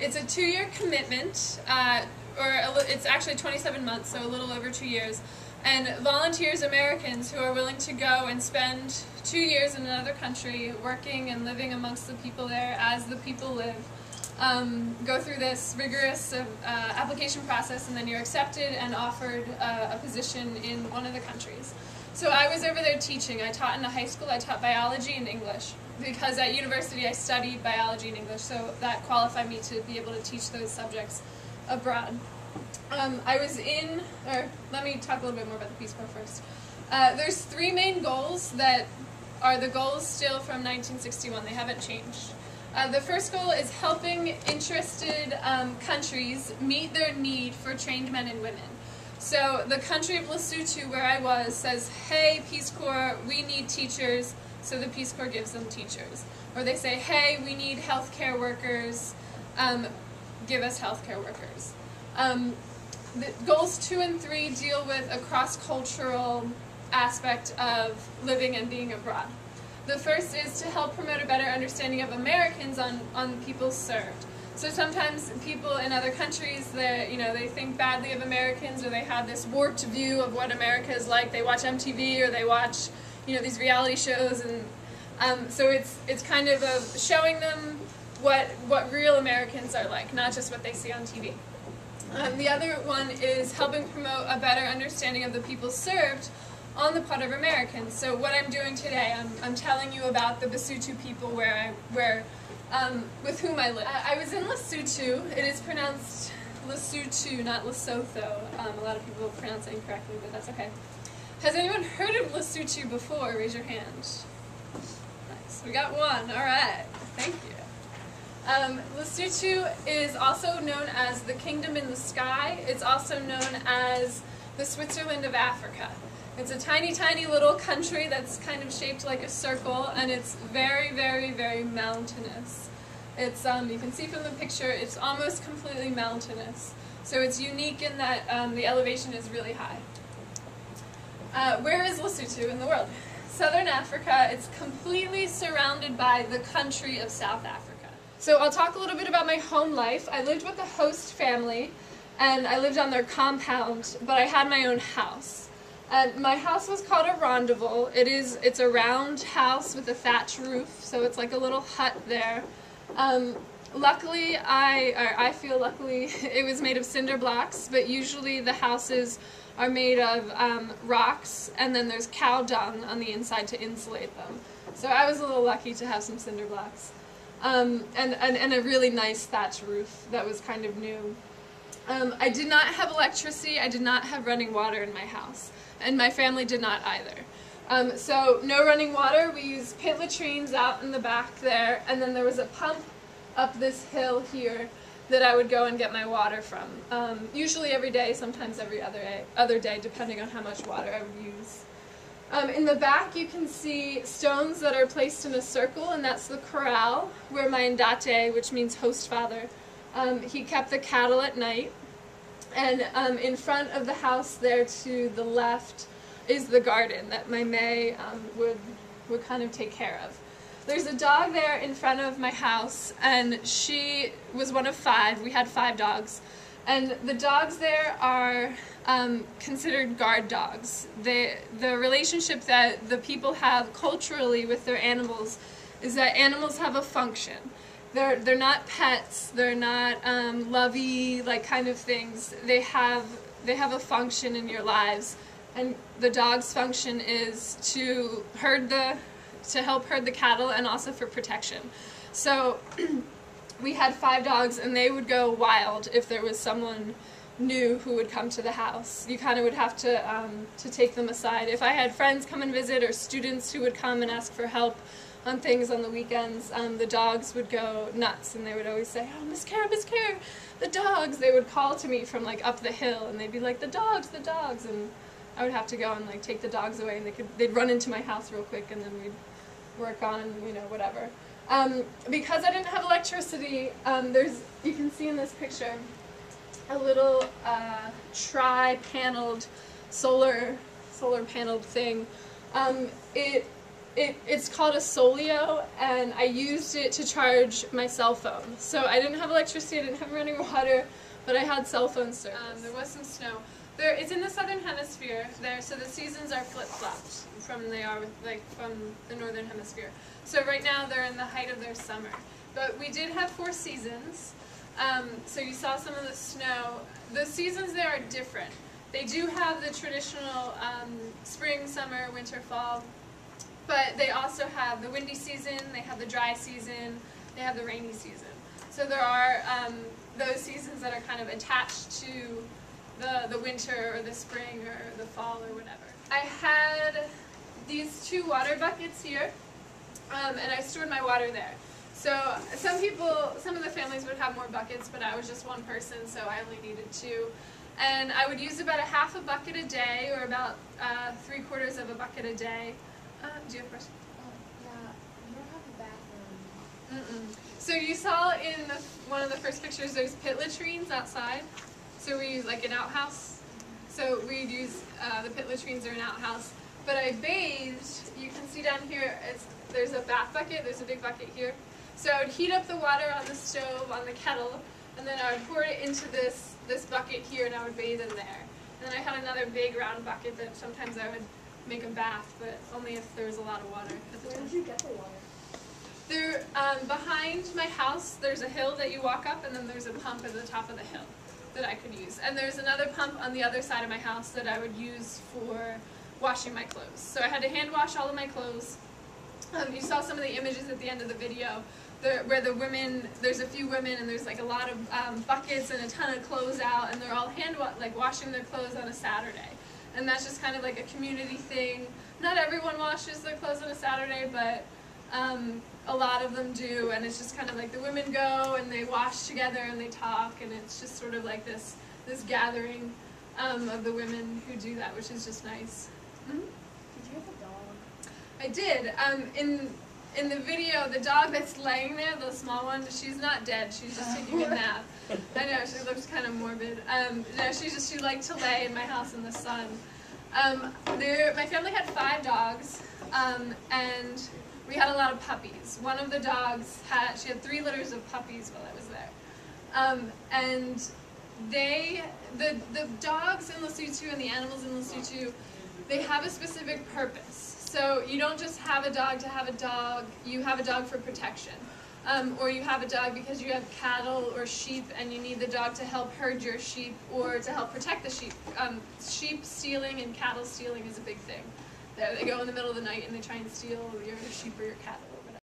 It's a 2-year commitment, it's actually 27 months, so a little over 2 years. And volunteers, Americans who are willing to go and spend 2 years in another country working and living amongst the people there as the people live, go through this rigorous application process, and then you're accepted and offered a position in one of the countries. So I was over there teaching. I taught in a high school. I taught biology and English, because at university I studied biology and English, so that qualified me to be able to teach those subjects abroad. Let me talk a little bit more about the Peace Corps first. There's 3 main goals that are the goals still from 1961. They haven't changed. The first goal is helping interested countries meet their need for trained men and women. So the country of Lesotho, where I was, says, hey, Peace Corps, we need teachers, so the Peace Corps gives them teachers. Or they say, hey, we need healthcare workers, give us healthcare workers. The goals 2 and 3 deal with a cross-cultural aspect of living and being abroad. The first is to help promote a better understanding of Americans on people served. So sometimes people in other countries, they think badly of Americans, or they have this warped view of what America is like. They watch MTV, or they watch these reality shows, and so it's kind of showing them what real Americans are like, not just what they see on TV. The other one is helping promote a better understanding of the people served on the part of Americans. So what I'm doing today, I'm telling you about the Basotho people with whom I live. I was in Lesotho. It is pronounced Lesotho, not Lesotho. A lot of people pronounce it incorrectly, but that's okay. Has anyone heard of Lesotho before? Raise your hand. Nice. We got one. All right. Thank you. Lesotho is also known as the Kingdom in the Sky. It's also known as the Switzerland of Africa. It's a tiny, tiny little country that's kind of shaped like a circle, and it's very, very, very mountainous. It's you can see from the picture, it's almost completely mountainous. So it's unique in that the elevation is really high. Where is Lesotho in the world? Southern Africa. It's completely surrounded by the country of South Africa. So I'll talk a little bit about my home life. I lived with a host family, and I lived on their compound, but I had my own house. And my house was called a rendezvous. It's a round house with a thatch roof, so it's like a little hut there. Luckily, I feel luckily, it was made of cinder blocks, but usually the houses are made of rocks, and then there's cow dung on the inside to insulate them. So I was a little lucky to have some cinder blocks. And a really nice thatch roof that was kind of new. I did not have electricity. I did not have running water in my house, and my family did not either. So no running water. We used pit latrines out in the back there, and then there was a pump up this hill here that I would go and get my water from. Usually every day, sometimes every other day, depending on how much water I would use. In the back you can see stones that are placed in a circle, and that's the corral where my ndate, which means host father, he kept the cattle at night. And in front of the house there to the left is the garden that my May would kind of take care of. There's a dog there in front of my house, and she was one of 5. We had 5 dogs. And the dogs there are considered guard dogs. The relationship that the people have culturally with their animals is that animals have a function. They're not pets. They're not lovey like kind of things. They have a function in your lives, and the dog's function is to help herd the cattle, and also for protection. So we had 5 dogs, and they would go wild if there was someone new who would come to the house. You kind of would have to take them aside. If I had friends come and visit, or students who would come and ask for help on things on the weekends, the dogs would go nuts, and they would always say, "Oh, Miss Kara, the dogs!" They would call to me from like up the hill, and they'd be like, the dogs, and I would have to go and like take the dogs away, and they'd run into my house real quick, and then we'd work on, whatever. Because I didn't have electricity, you can see in this picture a little tri-paneled solar paneled thing. it's called a Solio, and I used it to charge my cell phone. So I didn't have electricity, I didn't have running water, but I had cell phone service. There was some snow. It's in the southern hemisphere there, so the seasons are flip-flopped from the northern hemisphere. So right now they're in the height of their summer. But we did have 4 seasons, so you saw some of the snow. The seasons there are different. They do have the traditional spring, summer, winter, fall, but they also have the windy season, they have the dry season, they have the rainy season. So there are those seasons that are kind of attached to the winter or the spring or the fall or whatever. I had these 2 water buckets here, and I stored my water there. So some of the families would have more buckets, but I was just one person, so I only needed 2. And I would use about a half a bucket a day, or about 3/4 of a bucket a day. Do you have a question? Yeah, you don't have a bathroom. So you saw in one of the first pictures, there's pit latrines outside. So we use like an outhouse. So we'd use, the pit latrines are an outhouse. But I bathed, you can see down here, there's a bath bucket, there's a big bucket here. So I would heat up the water on the stove, on the kettle, and then I would pour it into this bucket here, and I would bathe in there. And then I had another big round bucket that sometimes I would make a bath, but only if there was a lot of water at the time. Where did you get the water? There, behind my house, there's a hill that you walk up, and then there's a pump at the top of the hill that I could use. And there's another pump on the other side of my house that I would use for washing my clothes. So I had to hand wash all of my clothes. You saw some of the images at the end of the video where the women, there's a few women and there's like a lot of buckets and a ton of clothes out, and they're all washing their clothes on a Saturday. And that's just kind of like a community thing. Not everyone washes their clothes on a Saturday, but a lot of them do, and it's just kind of like the women go and they wash together and they talk, and it's just sort of like this gathering of the women who do that, which is just nice. Did you have a dog? I did. In the video, the dog that's laying there, the small one, she's not dead. She's just taking a nap. I know, she looks kind of morbid. No, she liked to lay in my house in the sun. My family had 5 dogs, and we had a lot of puppies. One of the dogs she had 3 litters of puppies while I was there. And the dogs in Lesotho and the animals in Lesotho, they have a specific purpose. So you don't just have a dog to have a dog, you have a dog for protection. Or you have a dog because you have cattle or sheep and you need the dog to help herd your sheep or to help protect the sheep. Sheep stealing and cattle stealing is a big thing. They go in the middle of the night and they try and steal your sheep or your cattle.